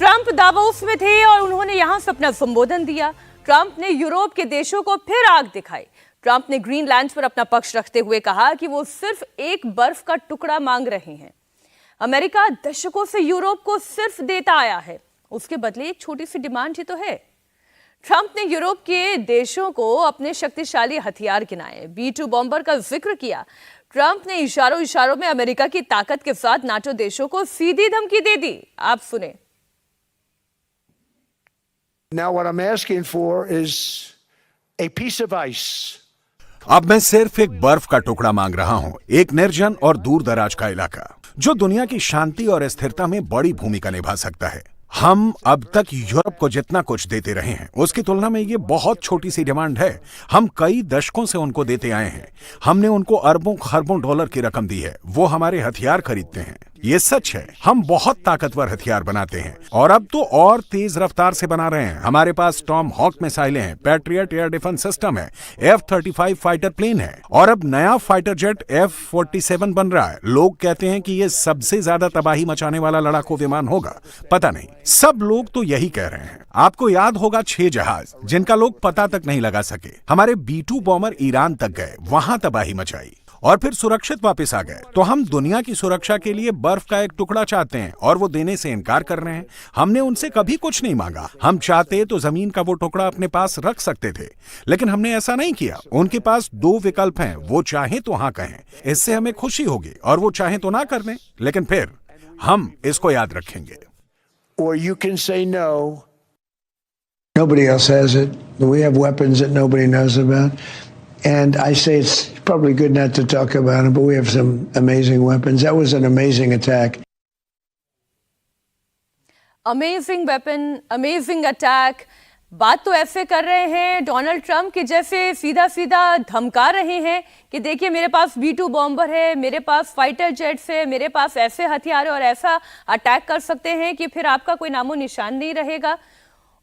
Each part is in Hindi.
ट्रंप दावोस में थे और उन्होंने यहां से अपना संबोधन दिया। ट्रंप ने यूरोप के देशों को फिर आग दिखाई। ट्रंप ने ग्रीनलैंड पर अपना पक्ष रखते हुए कहा कि वो सिर्फ एक बर्फ का टुकड़ा मांग रहे हैं। अमेरिका दशकों से यूरोप को सिर्फ देता आया है, उसके बदले एक छोटी सी डिमांड ही तो है। ट्रंप ने यूरोप के देशों को अपने शक्तिशाली हथियार गिनाए, B-2 बॉम्बर का जिक्र किया। ट्रंप ने इशारों में अमेरिका की ताकत के साथ नाटो देशों को सीधी धमकी दे दी। आप सुने। Now what I'm asking for is a piece of ice. अब मैं सिर्फ एक बर्फ का टुकड़ा मांग रहा हूं, एक निर्जन और दूर दराज का इलाका जो दुनिया की शांति और स्थिरता में बड़ी भूमिका निभा सकता है। हम अब तक यूरोप को जितना कुछ देते रहे हैं उसकी तुलना में ये बहुत छोटी सी डिमांड है। हम कई दशकों से उनको देते आए हैं। हमने उनको अरबों खरबों डॉलर की रकम दी है। वो हमारे हथियार खरीदते हैं। ये सच है, हम बहुत ताकतवर हथियार बनाते हैं और अब तो और तेज रफ्तार से बना रहे हैं। हमारे पास टॉम हॉक मिसाइलें हैं, पैट्रियट एयर डिफेंस सिस्टम है, F-35 फाइटर प्लेन है और अब नया फाइटर जेट F-47 बन रहा है। लोग कहते हैं कि ये सबसे ज्यादा तबाही मचाने वाला लड़ाकू विमान होगा। पता नहीं, सब लोग तो यही कह रहे हैं। आपको याद होगा 6 जहाज जिनका लोग पता तक नहीं लगा सके। हमारे B-2 बॉम्बर ईरान तक गए, वहां तबाही मचाई और फिर सुरक्षित वापस आ गए। तो हम दुनिया की सुरक्षा के लिए बर्फ का एक टुकड़ा चाहते हैं और वो देने से इनकार कर रहे हैं। हमने उनसे कभी कुछ नहीं मांगा। हम चाहते तो जमीन का वो टुकड़ा अपने पास रख सकते थे, लेकिन हमने ऐसा नहीं किया। उनके पास 2 विकल्प हैं, वो चाहे तो हाँ कहें, इससे हमें खुशी होगी, और वो चाहे तो ना कर दें, लेकिन फिर हम इसको याद रखेंगे। Or you can say no. Nobody else has it. We have weapons that nobody knows about. And I say it's probably good not to talk about it, but we have some amazing weapons. That was an amazing attack. Amazing weapon, amazing attack. बात तो ऐसे कर रहे हैं डोनाल्ड ट्रंप के जैसे सीधा सीधा धमका रहे हैं कि देखिए मेरे पास B-2 बॉम्बर है, मेरे पास फाइटर जेट्स है, मेरे पास ऐसे हथियार है और ऐसा अटैक कर सकते हैं कि फिर आपका कोई नामो निशान नहीं रहेगा।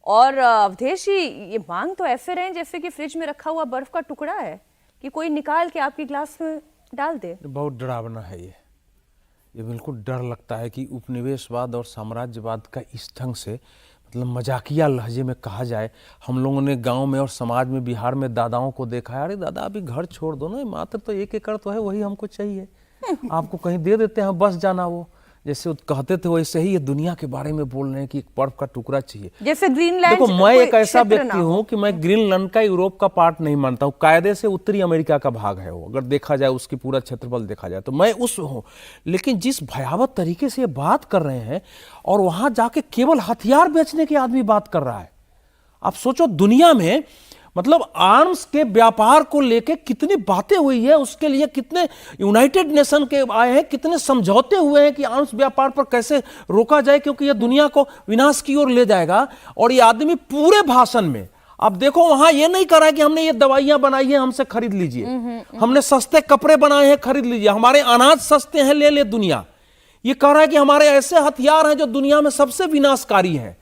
और अवधेश जी, ये मांग तो ऐसे रहे जैसे कि फ्रिज में रखा हुआ बर्फ का टुकड़ा है कि कोई निकाल के आपके ग्लास में डाल दे। बहुत डरावना है ये बिल्कुल डर लगता है कि उपनिवेशवाद और साम्राज्यवाद का इस ढंग से, मतलब मजाकिया लहजे में कहा जाए। हम लोगों ने गांव में और समाज में, बिहार में दादाओं को देखा है, अरे दादा अभी घर छोड़ दो ना, मात्र तो 1 एकड़ तो है, वही हमको चाहिए, आपको कहीं दे देते हैं, बस जाना। वो जैसे कहते थे वैसे ही ये दुनिया के बारे में बोल रहे हैं कि एक बर्फ का टुकड़ा चाहिए। जैसे ग्रीनलैंड। देखो, मैं एक ऐसा व्यक्ति हूं कि मैं ग्रीनलैंड का यूरोप का पार्ट नहीं मानता हूं। कायदे से उत्तरी अमेरिका का भाग है वो, अगर देखा जाए, उसकी पूरा क्षेत्रफल देखा जाए तो मैं उस हूं। लेकिन जिस भयावह तरीके से ये बात कर रहे हैं और वहां जाके केवल हथियार बेचने के आदमी बात कर रहा है। आप सोचो, दुनिया में मतलब आर्म्स के व्यापार को लेके कितनी बातें हुई है, उसके लिए कितने यूनाइटेड नेशन के आए हैं, कितने समझौते हुए हैं कि आर्म्स व्यापार पर कैसे रोका जाए, क्योंकि यह दुनिया को विनाश की ओर ले जाएगा। और ये आदमी पूरे भाषण में, आप देखो, वहां ये नहीं करा कि हमने ये दवाइयां बनाई है, हमसे खरीद लीजिए, हमने सस्ते कपड़े बनाए हैं, खरीद लीजिए, हमारे अनाज सस्ते हैं, ले ले दुनिया। ये कह रहा है कि हमारे ऐसे हथियार हैं जो दुनिया में सबसे विनाशकारी हैं।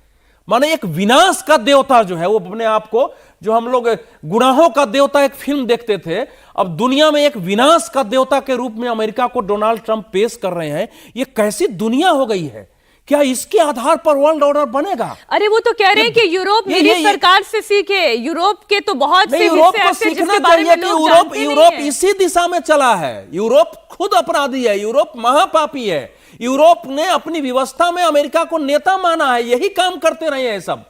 माने एक विनाश का देवता जो है, वो अपने आप को, जो हम लोग गुनाहों का देवता एक फिल्म देखते थे, अब दुनिया में एक विनाश का देवता के रूप में अमेरिका को डोनाल्ड ट्रंप पेश कर रहे हैं। ये कैसी दुनिया हो गई है? क्या इसके आधार पर वर्ल्ड ऑर्डर बनेगा? अरे वो तो कह रहे हैं कि यूरोप मेरी सरकार से सीखे। यूरोप के तो बहुत से यूरोप को सीखना चाहिए कि यूरोप इसी दिशा में चला है। यूरोप खुद अपराधी है, यूरोप महापापी है। यूरोप ने अपनी व्यवस्था में अमेरिका को नेता माना है, यही काम करते रहे हैं सब।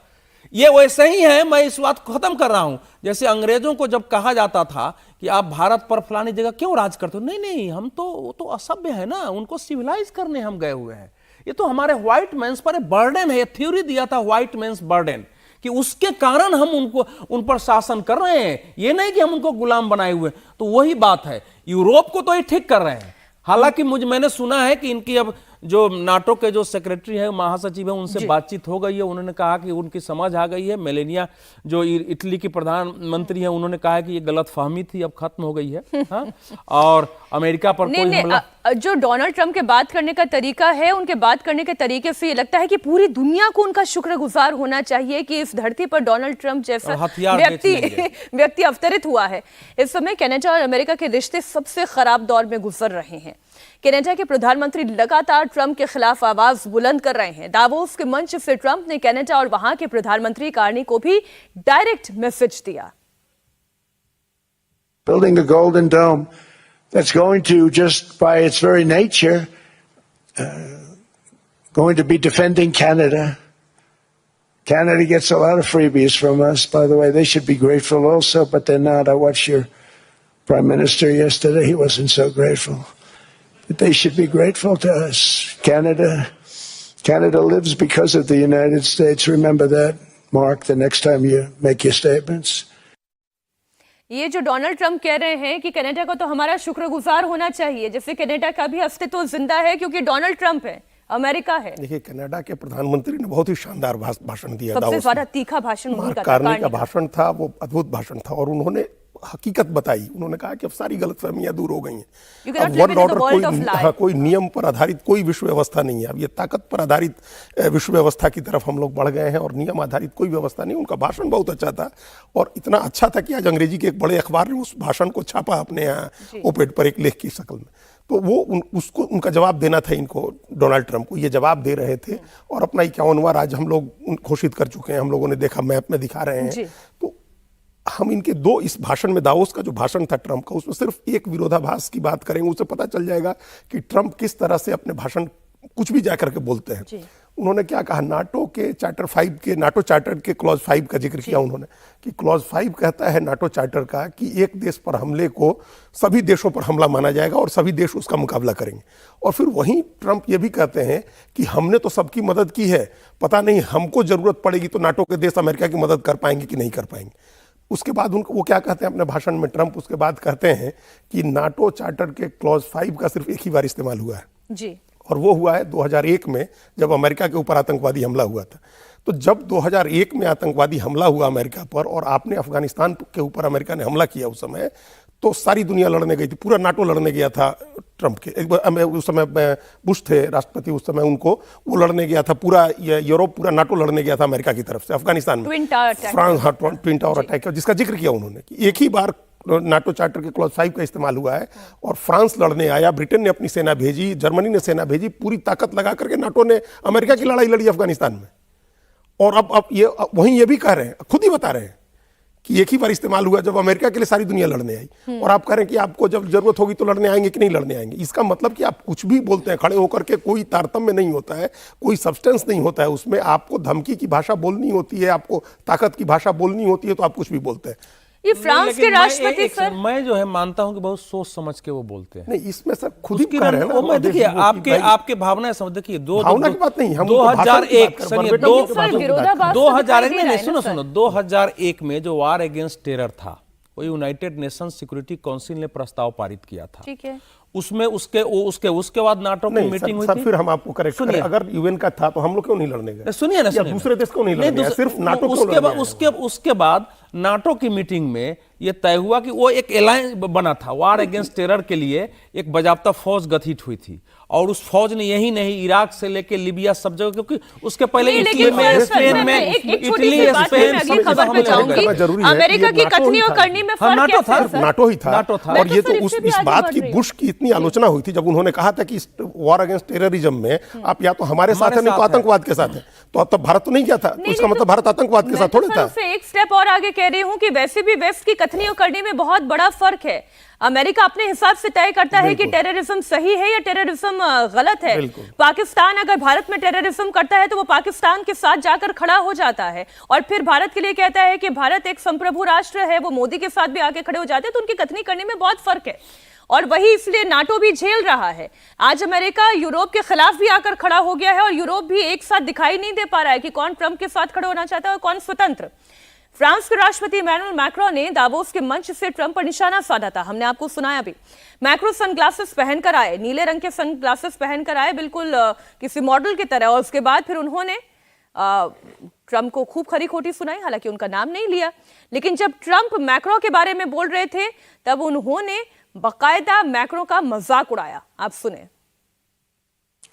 ये वैसे ही है, मैं इस बात को खत्म कर रहा हूं। जैसे अंग्रेजों को जब कहा जाता था कि आप भारत पर फलानी जगह क्यों राज करते हो, नहीं नहीं, हम तो, वो तो असभ्य है ना, उनको सिविलाइज करने हम गए हुए हैं। ये तो हमारे व्हाइट मैंस पर बर्डन है। थ्योरी दिया था व्हाइट मैंस बर्डन, कि उसके कारण हम उन पर शासन कर रहे हैं, ये नहीं कि हम उनको गुलाम बनाए हुए। तो वही बात है, यूरोप को तो ये ठीक कर रहे हैं। हालांकि मैंने सुना है कि इनकी अब जो नाटो के जो सेक्रेटरी है, महासचिव है, उनसे बातचीत हो गई है। उन्होंने कहा कि उनकी समझ आ गई है। मेलेनिया जो इटली की प्रधानमंत्री है, उन्होंने कहा कि ये गलतफहमी थी, अब खत्म हो गई है। हाँ? और अमेरिका पर कोई हमला, जो डोनाल्ड ट्रंप के बात करने का तरीका है, उनके बात करने के तरीके से ये लगता है कि पूरी दुनिया को उनका शुक्रगुजार होना चाहिए कि इस धरती पर डोनाल्ड ट्रंप जैसा व्यक्ति अवतरित हुआ है। इस समय कनाडा और अमेरिका के रिश्ते सबसे खराब दौर में गुजर रहे हैं। कनाडा के प्रधानमंत्री लगातार ट्रंप के खिलाफ आवाज बुलंद कर रहे हैं। दावोस के मंच से ट्रंप ने कनाडा और वहां के प्रधानमंत्री कार्नी को भी डायरेक्ट मैसेज दिया। Building a golden dome that's going to, just by its very nature, going to be defending Canada. Canada gets a lot of freebies from us, by the way. They should be grateful also, but they're not. I watched your Prime Minister yesterday. He wasn't so grateful. But they should be grateful to us. Canada lives because of the United States. Remember that, Mark, the next time you make your statements. ये जो डोनाल्ड ट्रंप कह रहे हैं कि कनाडा को तो हमारा शुक्रगुजार होना चाहिए, जैसे कनाडा का भी अस्तित्व जिंदा है क्योंकि डोनाल्ड ट्रंप है, अमेरिका है। देखिए, कनाडा के प्रधानमंत्री ने बहुत ही शानदार भाषण दिया। सबसे ज्यादा तीखा भाषण उन्हीं का था। कार्नी का भाषण था, वो अद्भुत भाषण था और उन्होंने हकीकत बताई। उन्होंने कहा कि अब सारी गलतफहमियां दूर हो गई हैं। अब वर्ल्ड ऑर्डर कोई नियम पर आधारित कोई विश्व व्यवस्था नहीं है। अब ये ताकत पर आधारित विश्व व्यवस्था की तरफ हम लोग बढ़ गए हैं और नियम आधारित कोई व्यवस्था नहीं। उनका भाषण बहुत अच्छा था और इतना अच्छा था कि आज अंग्रेजी के एक बड़े अखबार ने उस भाषण को छापा अपने यहाँ ओपेड पर एक लेख की शक्ल में। तो वो उसको उनका जवाब देना था इनको, डोनाल्ड ट्रंप को। ये जवाब दे रहे थे और अपना 51वां राज्य हम लोग घोषित कर चुके हैं। हम लोगों ने देखा, मैप में दिखा रहे हैं। तो हम इनके दो, इस भाषण में, दावोस का जो भाषण था ट्रंप का, उसमें सिर्फ एक विरोधाभास की बात करेंगे, उससे पता चल जाएगा कि ट्रंप किस तरह से अपने भाषण कुछ भी जाकर के बोलते हैं। उन्होंने क्या कहा, नाटो के चार्टर के क्लॉज 5 का जिक्र किया उन्होंने, कि क्लॉज 5 कहता है नाटो चार्टर का कि एक देश पर हमले को सभी देशों पर हमला माना जाएगा और सभी देश उसका मुकाबला करेंगे। और फिर वहीं ट्रंप ये भी कहते हैं कि हमने तो सबकी मदद की है, पता नहीं हमको जरूरत पड़ेगी तो नाटो के देश अमेरिका की मदद कर पाएंगे कि नहीं कर पाएंगे। उसके बाद उनको वो क्या कहते हैं अपने भाषण में, ट्रंप उसके बाद कहते हैं कि नाटो चार्टर के क्लॉज 5 का सिर्फ एक ही बार इस्तेमाल हुआ है जी, और वो हुआ है 2001 में, जब अमेरिका के ऊपर आतंकवादी हमला हुआ था। तो जब 2001 में आतंकवादी हमला हुआ अमेरिका पर और आपने अफगानिस्तान के ऊपर अमेरिका ने हमला किया उस समय, तो सारी दुनिया लड़ने गई थी, पूरा नाटो लड़ने गया था ट्रंप के। एक बार उस समय बुश थे राष्ट्रपति, उस समय उनको वो लड़ने गया था, पूरा यूरोप, पूरा नाटो लड़ने गया था अमेरिका की तरफ से अफगानिस्तान में। फ्रांस, हाँ, ट्विन टावर अटैक, जिसका जिक्र किया उन्होंने कि एक ही बार नाटो चार्टर के क्लॉज 5 का इस्तेमाल हुआ है और फ्रांस लड़ने आया, ब्रिटेन ने अपनी सेना भेजी, जर्मनी ने सेना भेजी, पूरी ताकत लगा करके नाटो ने अमेरिका की लड़ाई लड़ी अफगानिस्तान में। और अब ये वहीं ये भी कह रहे हैं, खुद ही बता रहे हैं कि एक ही बार इस्तेमाल हुआ जब अमेरिका के लिए सारी दुनिया लड़ने आई। और आप कह रहे हैं कि आपको जब जरूरत होगी तो लड़ने आएंगे कि नहीं लड़ने आएंगे। इसका मतलब कि आप कुछ भी बोलते हैं खड़े होकर के, कोई तारतम्य नहीं होता है, कोई सब्सटेंस नहीं होता है उसमें। आपको धमकी की भाषा बोलनी होती है, आपको ताकत की भाषा बोलनी होती है, तो आप कुछ भी बोलते हैं। ये फ्रांस के राष्ट्रपति सर, मैं जो है मानता हूं कि बहुत सोच समझ के वो बोलते हैं। नहीं, इसमें सर खुद ही कह रहे हैं ना। देखिए, आपके भावना समझ, देखिए, भावना की बात नहीं, हम 2001 2001 सुनो 2001 में जो वार अगेंस्ट टेरर था, वो यूनाइटेड नेशन सिक्योरिटी काउंसिल ने प्रस्ताव पारित किया था। ठीक है, उसमें उसके बाद नाटो की मीटिंग हुई थी। फिर हम आपको करेक्ट करें, अगर यूएन का था तो हम लोग क्यों नहीं लड़ने गए? सुनिए ना, दूसरे देश को नहीं लड़ने गए, सिर्फ नाटो को लड़ने गए। उसके बाद नाटो की मीटिंग में यह तय हुआ कि वो एक अलायंस बना था, वार अगेंस्ट टेरर के लिए एक बाजाबता फौज गठित हुई थी। और उस फौज ने यही नहीं, इराक से लेके लिबिया सब जगह, क्योंकि उसके पहले इटली में, स्पेन में, अमेरिका की कथनी और करनी में नाटो था, नाटो ही था। और ये तो इस बात की बुश की इतनी आलोचना हुई थी जब उन्होंने कहा था कि वार अगेंस्ट टेररिज्म में आप या तो हमारे साथ है, नहीं तो आतंकवाद के साथ है। तो अब तब भारत तो नहीं किया था, तो इसका मतलब भारत आतंकवाद के साथ थोड़ी था। एक स्टेप और आगे कह रही हूं कि वैसे भी वेस्ट की कथनी और करनी में बहुत बड़ा फर्क है। अमेरिका अपने हिसाब से तय करता है कि टेररिज्म सही है या टेररिज्म गलत है। पाकिस्तान अगर भारत में टेररिज्म करता है तो वो पाकिस्तान के साथ जाकर खड़ा हो जाता है और फिर भारत के लिए कहता है कि भारत एक संप्रभु राष्ट्र है, वो मोदी के साथ भी आके खड़े हो जाते हैं। तो उनकी कथनी करने में बहुत फर्क है और वही इसलिए नाटो भी झेल रहा है। आज अमेरिका यूरोप के खिलाफ भी आकर खड़ा हो गया है और यूरोप भी एक साथ दिखाई नहीं दे पा रहा है कि कौन ट्रंप के साथ खड़े होना चाहता है और कौन स्वतंत्र। फ्रांस के राष्ट्रपति इमैनुअल मैक्रोन ने दावोस के मंच से ट्रंप पर निशाना साधा था, हमने आपको सुनाया भी। मैक्रो सनग्लासेस पहनकर आए, नीले रंग के सनग्लासेस पहनकर आए, बिल्कुल किसी मॉडल की तरह। और उसके बाद फिर उन्होंने ट्रंप को खूब खरी खोटी सुनाई, हालांकि उनका नाम नहीं लिया। लेकिन जब ट्रंप मैक्रो के बारे में बोल रहे थे तब उन्होंने बाकायदा मैक्रो का मजाक उड़ाया। आप सुने।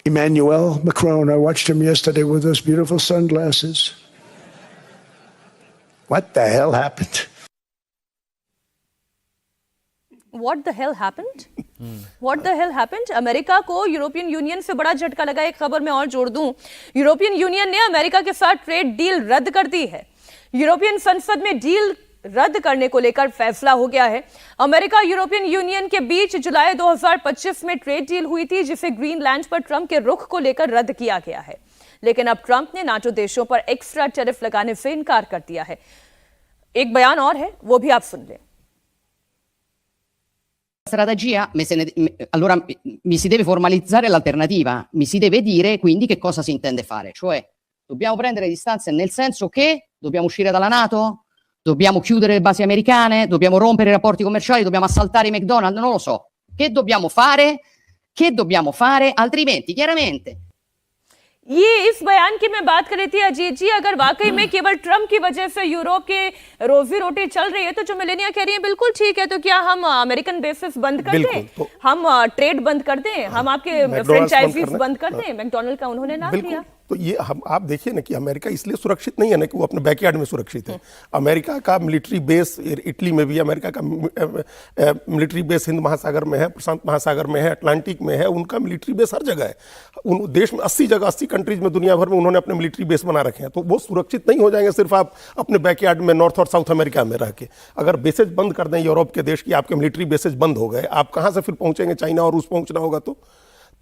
Emmanuel Macron, I watched him yesterday with those beautiful sunglasses. What the hell happened? What the hell happened? What the hell happened? America को यूरोपियन यूनियन से बड़ा झटका लगा। एक खबर में और जोड़ दूं, यूरोपियन यूनियन ने अमेरिका के साथ ट्रेड डील रद्द कर दी है। यूरोपियन संसद में डील रद्द करने को लेकर फैसला हो गया है। अमेरिका यूरोपियन यूनियन के बीच जुलाई 2025 में ट्रेड डील हुई थी, जिसे ग्रीनलैंड पर ट्रंप के रुख को लेकर रद्द किया गया है। लेकिन अब ट्रंप ने नाटो देशों पर एक्स्ट्रा टैरिफ लगाने से इनकार कर दिया है। एक बयान और है, वो भी आप सुन लें। Strategia, allora mi si deve formalizzare l'alternativa, mi si deve dire quindi che cosa si intende fare, cioè dobbiamo prendere distanze nel senso che dobbiamo uscire dalla NATO, dobbiamo chiudere le basi americane, dobbiamo rompere i rapporti commerciali, dobbiamo assaltare i McDonald's, non lo so. Che dobbiamo fare? Che dobbiamo fare? Altrimenti, chiaramente, ये इस बयान की मैं बात कर रही थी अजीत जी। अगर वाकई में केवल ट्रंप की वजह से यूरोप के रोजी रोटी चल रही है, तो जो मेलेनिया कह रही है बिल्कुल ठीक है, तो क्या हम अमेरिकन बेसिस बंद कर दें, तो हम ट्रेड बंद कर दें, हम आपके फ्रेंचाइजीज बंद कर दें? मैकडॉनल्ड का उन्होंने नाम लिया। तो ये हम आप देखिए ना कि अमेरिका इसलिए सुरक्षित नहीं है ना कि वो अपने बैकयार्ड में सुरक्षित है। अमेरिका का मिलिट्री बेस इटली में भी, अमेरिका का मिलिट्री बेस हिंद महासागर में है, प्रशांत महासागर में है, अटलांटिक में है, उनका मिलिट्री बेस हर जगह है। उन देश में 80 कंट्रीज में दुनिया भर में उन्होंने अपने मिलिट्री बेस बना रखे हैं। तो वो सुरक्षित नहीं हो जाएंगे सिर्फ आप अपने बैकयार्ड में नॉर्थ और साउथ अमेरिका में रह के। अगर बेसेज बंद कर दें यूरोप के देश की, आपके मिलिट्री बेसेज बंद हो गए, आप कहाँ से फिर पहुंचेंगे? चाइना और रूस पहुंचना होगा तो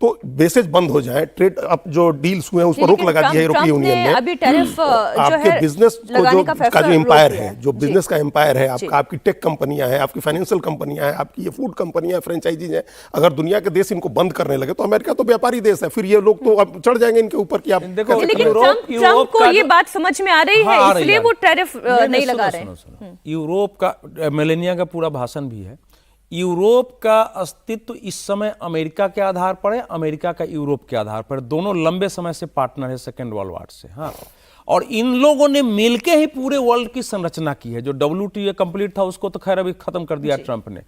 बेसेज बंद हो जाए। ट्रेड अब जो डील्स हुए हैं उस पर रोक लगा दी है यूरोपीय यूनियन ने। अभी टैरिफ आपके बिजनेस को का जो एम्पायर है, जो बिजनेस का एम्पायर है आपका, आपकी टेक कंपनियां हैं, आपकी फाइनेंशियल कंपनियां हैं, आपकी ये फूड कंपनियां, फ्रेंचाइजीज हैं, अगर दुनिया के देश इनको बंद करने लगे तो अमेरिका तो व्यापारी देश है, फिर ये लोग तो अब चढ़ जाएंगे इनके ऊपर कि आप देखो। लेकिन ट्रंप को ये बात समझ में आ रही है, इसलिए वो टैरिफ नहीं लगा रहे हैं। यूरोप का, मेलेनिया का पूरा भाषण भी है। यूरोप का अस्तित्व इस समय अमेरिका के आधार पर है, अमेरिका का यूरोप के आधार पर। दोनों लंबे समय से पार्टनर है सेकेंड वर्ल्ड वॉर से। हाँ, और इन लोगों ने मिलके ही पूरे वर्ल्ड की संरचना की है। जो WTO कंप्लीट था उसको तो खैर अभी खत्म कर दिया ट्रंप ने।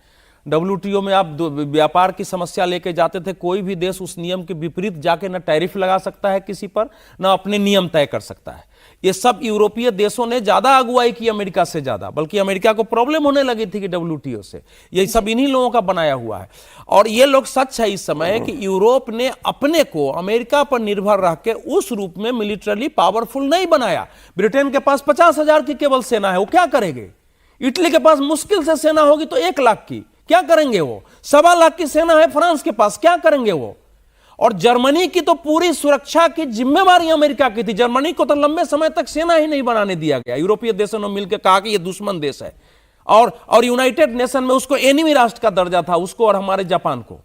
WTO में आप व्यापार की समस्या लेके जाते थे, कोई भी देश उस नियम के विपरीत जाके न टैरिफ लगा सकता है किसी पर, न अपने नियम तय कर सकता है। ये सब यूरोपीय देशों ने ज्यादा अगुवाई की अमेरिका से ज्यादा, बल्कि अमेरिका को प्रॉब्लम होने लगी थी कि WTO से। ये सब इन्हीं लोगों का बनाया हुआ है। और ये लोग सच है इस समय कि यूरोप ने अपने को अमेरिका पर निर्भर रह के उस रूप में मिलिटरली पावरफुल नहीं बनाया। ब्रिटेन के पास 50,000 की केवल सेना है, वो क्या करेंगे? इटली के पास मुश्किल से सेना होगी तो 1 लाख की, क्या करेंगे वो? 1.25 लाख की सेना है फ्रांस के पास, क्या करेंगे वो? और जर्मनी की तो पूरी सुरक्षा की जिम्मेवारी अमेरिका की थी। जर्मनी को तो लंबे समय तक सेना ही नहीं बनाने दिया गया। यूरोपीय देशों ने मिलकर कहा कि ये दुश्मन देश है, और यूनाइटेड नेशन में उसको एनिमी राष्ट्र का दर्जा था, उसको और हमारे जापान को।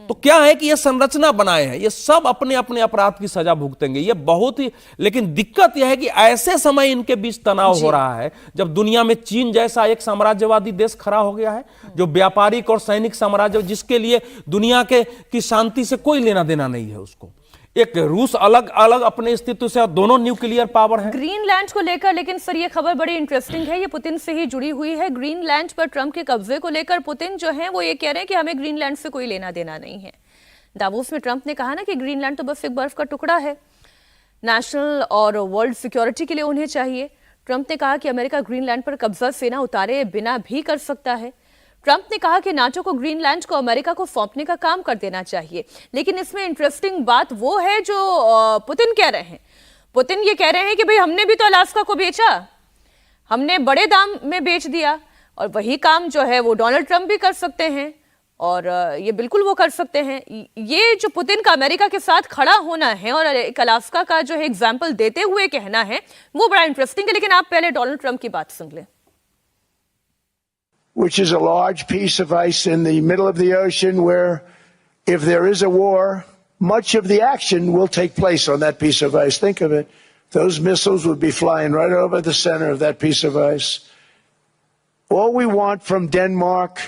तो क्या है कि ये संरचना बनाए हैं, ये सब अपने अपने अपराध की सजा भुगतेंगे। ये बहुत ही, लेकिन दिक्कत यह है कि ऐसे समय इनके बीच तनाव हो रहा है जब दुनिया में चीन जैसा एक साम्राज्यवादी देश खड़ा हो गया है, जो व्यापारिक और सैनिक साम्राज्य, जिसके लिए दुनिया की शांति से कोई लेना देना नहीं है उसको। एक रूस अलग अलग अपने अस्तित्व से, दोनों न्यूक्लियर पावर है। ग्रीनलैंड को लेकर लेकिन सर ये खबर बड़ी इंटरेस्टिंग है, ये पुतिन से ही जुड़ी हुई है। ग्रीनलैंड पर ट्रंप के कब्जे को लेकर पुतिन जो है वो ये कह रहे हैं कि हमें ग्रीनलैंड से कोई लेना देना नहीं है। दावोस में ट्रंप ने कहा ना कि ग्रीनलैंड तो बस एक बर्फ का टुकड़ा है, नेशनल और वर्ल्ड सिक्योरिटी के लिए उन्हें चाहिए। ट्रंप ने कहा कि अमेरिका ग्रीनलैंड पर कब्जा सेना उतारे बिना भी कर सकता है। ट्रंप ने कहा कि नाटो को ग्रीनलैंड को अमेरिका को सौंपने का काम कर देना चाहिए। लेकिन इसमें इंटरेस्टिंग बात वो है जो पुतिन कह रहे हैं। पुतिन ये कह रहे हैं कि भाई हमने भी तो अलास्का को बेचा, हमने बड़े दाम में बेच दिया, और वही काम जो है वो डोनाल्ड ट्रंप भी कर सकते हैं, और ये बिल्कुल वो कर सकते हैं। ये जो पुतिन का अमेरिका के साथ खड़ा होना है और एक अलास्का का जो है एग्जाम्पल देते हुए कहना है, वो बड़ा इंटरेस्टिंग है। लेकिन आप पहले डोनाल्ड ट्रंप की बात सुन लें। Which is a large piece of ice in the middle of the ocean where if there is a war, much of the action will take place on that piece of ice. Think of it. Those missiles would be flying right over the center of that piece of ice. All we want from Denmark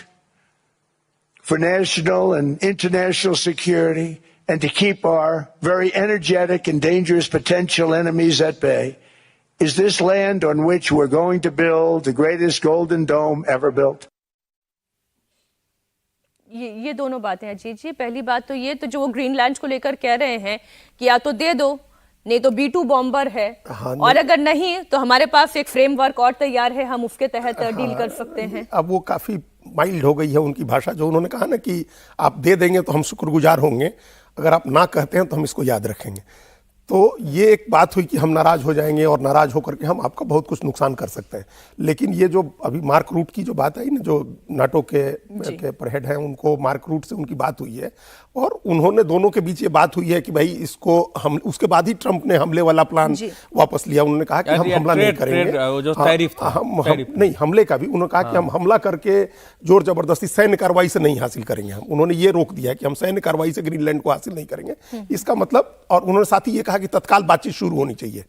for national and international security and to keep our very energetic and dangerous potential enemies at bay is this land on which we're going to build the greatest golden dome ever built. ये दोनों बातें अजीत जी। पहली बात तो ये, तो जो वो ग्रीनलैंड को लेकर कह रहे हैं कि या तो दे दो, नहीं तो B-2 बॉम्बर है, और अगर नहीं तो हमारे पास एक फ्रेमवर्क और तैयार है, हम उसके तहत डील कर सकते हैं। अब वो काफी माइल्ड हो गई है उनकी भाषा। जो उन्होंने कहा ना कि आप दे देंगे तो हम शुक्रगुजार होंगे, अगर आप ना कहते हैं तो हम इसको याद रखेंगे। तो ये एक बात हुई कि हम नाराज हो जाएंगे और नाराज होकर के हम आपका बहुत कुछ नुकसान कर सकते हैं। लेकिन ये जो अभी मार्क रूट की जो बात आई ना, जो नाटो के पर-हेड हैं, उनको मार्क रूट से उनकी बात हुई है और उन्होंने दोनों के बीच ये बात हुई है कि भाई इसको हम, उसके बाद ही ट्रंप ने हमले वाला प्लान वापस लिया। उन्होंने कहा कि हम हमला नहीं करेंगे, जो टैरिफ था, नहीं हमले का भी उन्होंने कहा कि हम हमला करके जोर जबरदस्ती सैन्य कार्रवाई से नहीं हासिल करेंगे। हम, उन्होंने ये रोक दिया कि हम सैन्य कार्रवाई से ग्रीनलैंड को हासिल नहीं करेंगे। इसका मतलब, और उन्होंने साथ ही ये कहा कि तत्काल बातचीत शुरू होनी चाहिए।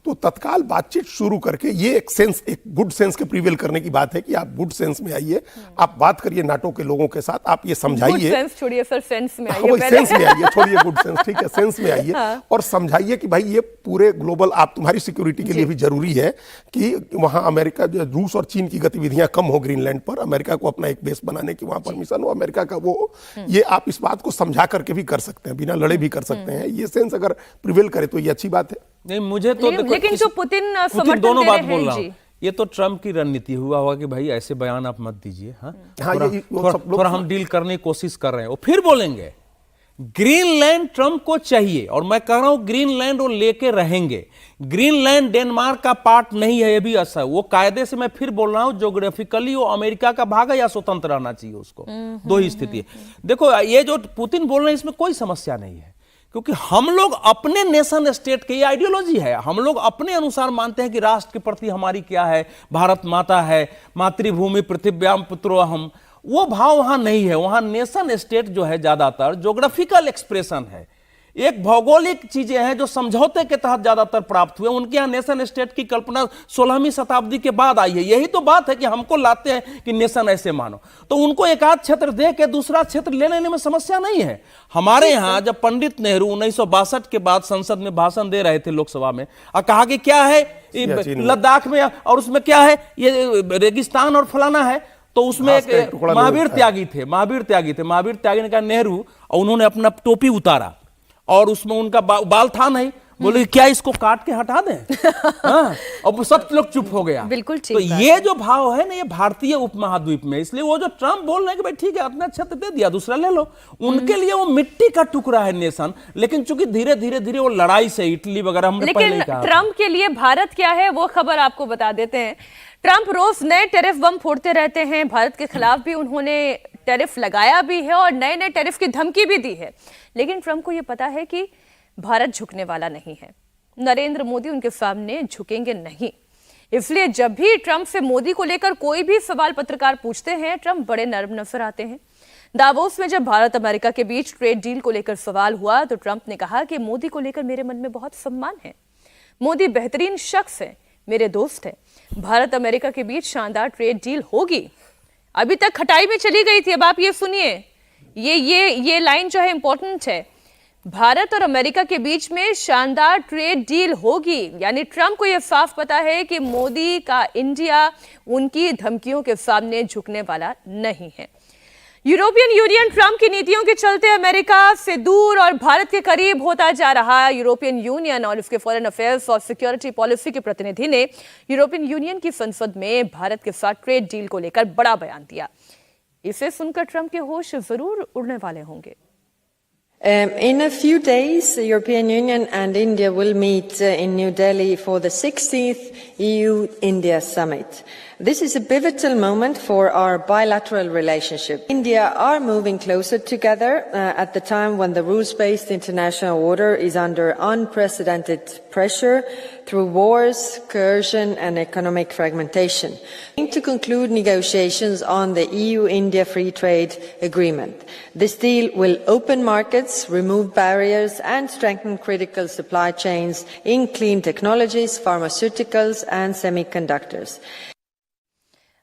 तो तत्काल बातचीत शुरू करके ये एक सेंस, एक गुड सेंस के प्रीवेल करने की बात है कि आप गुड सेंस में आइए, आप बात करिए नाटो के लोगों के साथ, आप ये समझाइए, छोड़िए सर, सेंस में आइए, सेंस में आइए, छोड़िए गुड सेंस, ठीक है, सेंस में आइए और समझाइए कि भाई ये पूरे ग्लोबल, आप तुम्हारी सिक्योरिटी के लिए भी जरूरी है कि वहां अमेरिका, रूस और चीन की गतिविधियां कम हो ग्रीनलैंड पर, अमेरिका को अपना एक बेस बनाने की वहां परमिशन हो, अमेरिका का वो, ये आप इस बात को समझा करके भी कर सकते हैं, बिना लड़े भी कर सकते हैं। ये सेंस अगर प्रिवेल करे तो ये अच्छी बात है। नहीं, मुझे तो लेकिन जो पुतिन समर्थन दोनों दे बात रहे बोल हैं रहा हूँ, ये तो ट्रम्प की रणनीति हुआ होगा कि भाई ऐसे बयान आप मत दीजिए, थोड़ा हम डील करने की कोशिश कर रहे हैं। वो फिर बोलेंगे ग्रीनलैंड ट्रम्प को चाहिए, और मैं कह रहा हूं ग्रीनलैंड वो लेके रहेंगे। ग्रीनलैंड डेनमार्क का पार्ट नहीं है, ये भी ऐसा है। वो कायदे से, मैं फिर बोल रहा हूं, ज्योग्राफिकली वो अमेरिका का भाग है या स्वतंत्र रहना चाहिए उसको। दो ही स्थिति है। देखो, ये जो पुतिन बोल रहे हैं इसमें कोई समस्या नहीं है, क्योंकि हम लोग अपने नेशन स्टेट की, ये आइडियोलॉजी है, हम लोग अपने अनुसार मानते हैं कि राष्ट्र के प्रति हमारी क्या है, भारत माता है, मातृभूमि पृथिव्याम पुत्रोहम, वो भाव वहां नहीं है। वहां नेशन स्टेट जो है ज्यादातर ज्योग्राफिकल एक्सप्रेशन है, एक भौगोलिक चीजें हैं जो समझौते के तहत ज्यादातर प्राप्त हुए। उनके यहां नेशन स्टेट की कल्पना 16वीं शताब्दी के बाद आई है। यही तो बात है कि हमको लाते हैं कि नेशन ऐसे मानो, तो उनको एक आध क्षेत्र दे के दूसरा क्षेत्र ले लेने में समस्या नहीं है। हमारे यहां जब पंडित नेहरू 1962 के बाद संसद में भाषण दे रहे थे लोकसभा में, और कहा कि क्या है लद्दाख में, और उसमें क्या है, ये रेगिस्तान और फलाना है, तो उसमें एक महावीर त्यागी थे, महावीर त्यागी ने कहा नेहरू, और उन्होंने अपना टोपी उतारा और उसमें उनका बाल था नहीं, बोले क्या इसको काट के हटा दें। हाँ, और सब लोग चुप हो गया। बिल्कुल ठीक। तो ये जो भाव है ना, ये भारतीय उपमहाद्वीप में, इसलिए वो जो ट्रम्प बोल रहे हैं कि भाई ठीक है अपना क्षेत्र दे दिया, दूसरा ले लो, उनके लिए वो मिट्टी का टुकड़ा है नेशन। लेकिन चूंकि धीरे धीरे वो लड़ाई से, इटली वगैरह हमने पहले ही कहा, ट्रम्प के लिए भारत क्या है वो खबर आपको बता देते हैं। ट्रम्प रोज नए टैरिफ बम फोड़ते रहते हैं। भारत के खिलाफ भी उन्होंने टैरिफ लगाया भी है और नए नए टैरिफ की धमकी भी दी है। लेकिन ट्रम्प को यह पता है कि भारत झुकने वाला नहीं है, नरेंद्र मोदी उनके सामने झुकेंगे नहीं। इसलिए जब भी ट्रम्प से मोदी को लेकर कोई भी सवाल पत्रकार पूछते हैं, ट्रम्प बड़े नर्म नजर आते हैं। दावोस में जब भारत अमेरिका के बीच ट्रेड डील को लेकर सवाल हुआ तो ट्रम्प ने कहा कि मोदी को लेकर मेरे मन में बहुत सम्मान है, मोदी बेहतरीन शख्स है, मेरे दोस्त है, भारत अमेरिका के बीच शानदार ट्रेड डील होगी। अभी तक खटाई में चली गई थी, अब आप ये सुनिए, ये लाइन जो है इंपॉर्टेंट है, भारत और अमेरिका के बीच में शानदार ट्रेड डील होगी। यानी ट्रम्प को यह साफ पता है कि मोदी का इंडिया उनकी धमकियों के सामने झुकने वाला नहीं है। यूरोपियन यूनियन ट्रम्प की नीतियों के चलते अमेरिका से दूर और भारत के करीब होता जा रहा है। यूरोपियन यूनियन और उसके फॉरेन अफेयर्स और सिक्योरिटी पॉलिसी के प्रतिनिधि ने यूरोपियन यूनियन की संसद में भारत के साथ ट्रेड डील को लेकर बड़ा बयान दिया। इसे सुनकर ट्रम्प के होश जरूर उड़ने वाले होंगे। In a few days, the European Union and India will meet in New Delhi for the 16th EU-India Summit. This is a pivotal moment for our bilateral relationship. India are moving closer together at the time when the rules-based international order is under unprecedented pressure through wars, coercion and economic fragmentation. To conclude negotiations on the EU-India Free Trade Agreement. This deal will open markets, remove barriers and strengthen critical supply chains in clean technologies, pharmaceuticals and semiconductors.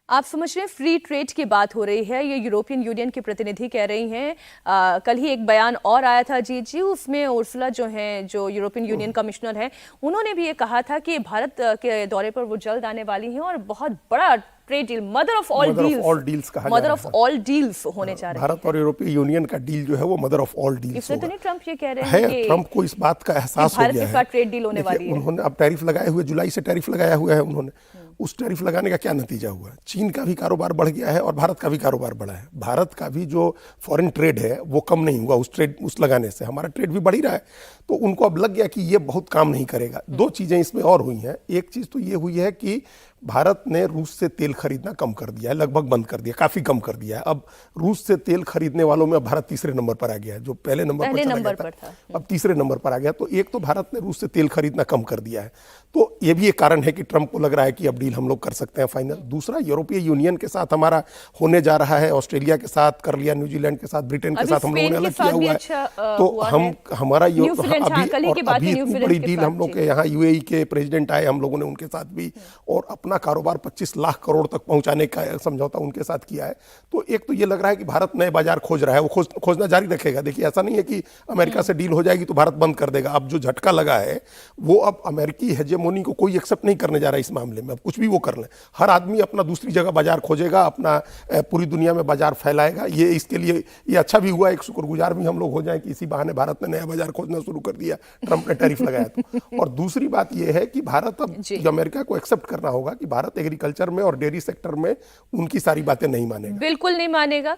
आप समझ रहे हैं फ्री ट्रेड की बात हो रही है, ये यूरोपियन यूनियन की प्रतिनिधि कह रही हैं। कल ही एक बयान और आया था जी उसमें उर्सुला जो हैं, जो यूरोपियन यूनियन कमिश्नर हैं, उन्होंने भी ये कहा था कि भारत के दौरे पर वो जल्द आने वाली हैं और बहुत बड़ा trade deal, mother of all deals होने जा रहे हैं। भारत और यूरोपीय यूनियन का डील जो है वो मदर ऑफ ऑल डील्स इसलिए तो नहीं ट्रम्प ये कह रहे हैं कि ट्रम्प को इस बात का एहसास हो गया है, भारत के साथ ट्रेड डील होने वाली है। उन्होंने अब टैरिफ लगाए हुए, जुलाई से टैरिफ लगाया हुआ है उन्होंने, उस टैरिफ लगाने का क्या नतीजा हुआ? चीन का भी कारोबार बढ़ गया है और भारत का भी कारोबार बढ़ा है। भारत का भी जो फॉरेन ट्रेड है वो कम नहीं हुआ उस लगाने से, हमारा ट्रेड भी बढ़ ही रहा है। तो उनको अब लग गया कि ये बहुत काम नहीं करेगा। दो चीजें इसमें और हुई हैं। एक चीज तो ये हुई है कि भारत ने रूस से तेल खरीदना कम कर दिया है, लगभग बंद कर दिया, काफी कम कर दिया है। अब रूस से तेल खरीदने वालों में भारत तीसरे नंबर पर आ गया है, जो पहले नंबर पर चला गया था, अब तीसरे नंबर पर आ गया। तो एक तो भारत ने रूस से तेल खरीदना कम कर दिया है, तो ये भी एक कारण है कि ट्रंप को लग रहा है कि अब डील हम लोग कर सकते हैं फाइनल। दूसरा, यूरोपीय यूनियन के साथ हमारा होने जा रहा है, ऑस्ट्रेलिया के साथ कर लिया, न्यूजीलैंड के साथ, ब्रिटेन के साथ हम लोगों ने अलग किया हुआ है। तो हम हमारा अभी इतनी बड़ी डील हम लोग के यहाँ यूएई के प्रेसिडेंट आए, हम लोगों ने उनके साथ भी और अपना कारोबार 25 लाख करोड़ तक पहुंचाने का समझौता उनके साथ किया है। तो एक तो ये लग रहा है कि भारत नए बाजार खोज रहा है, वो खोजना जारी रखेगा। देखिए, ऐसा नहीं है कि अमेरिका से डील हो जाएगी तो भारत बंद कर देगा। अब जो झटका लगा है वो अब अमेरिकी हेजेमोनी को कोई एक्सेप्ट नहीं करने जा रहा है इस मामले में। अब कुछ भी वो कर लें, हर आदमी अपना दूसरी जगह बाजार खोजेगा, अपना पूरी दुनिया में बाजार फैलाएगा। ये इसके लिए ये अच्छा भी हुआ, एक शुक्रगुजार भी हम लोग हो जाए कि इसी बहाने भारत ने नया बाजार खोजना शुरू कर दिया, ट्रंप ने टैरिफ लगाया तो। और दूसरी बात यह है कि भारत अब अमेरिका को एक्सेप्ट करना होगा कि भारत एग्रीकल्चर में और डेयरी सेक्टर में उनकी सारी बातें नहीं मानेगा, बिल्कुल नहीं मानेगा।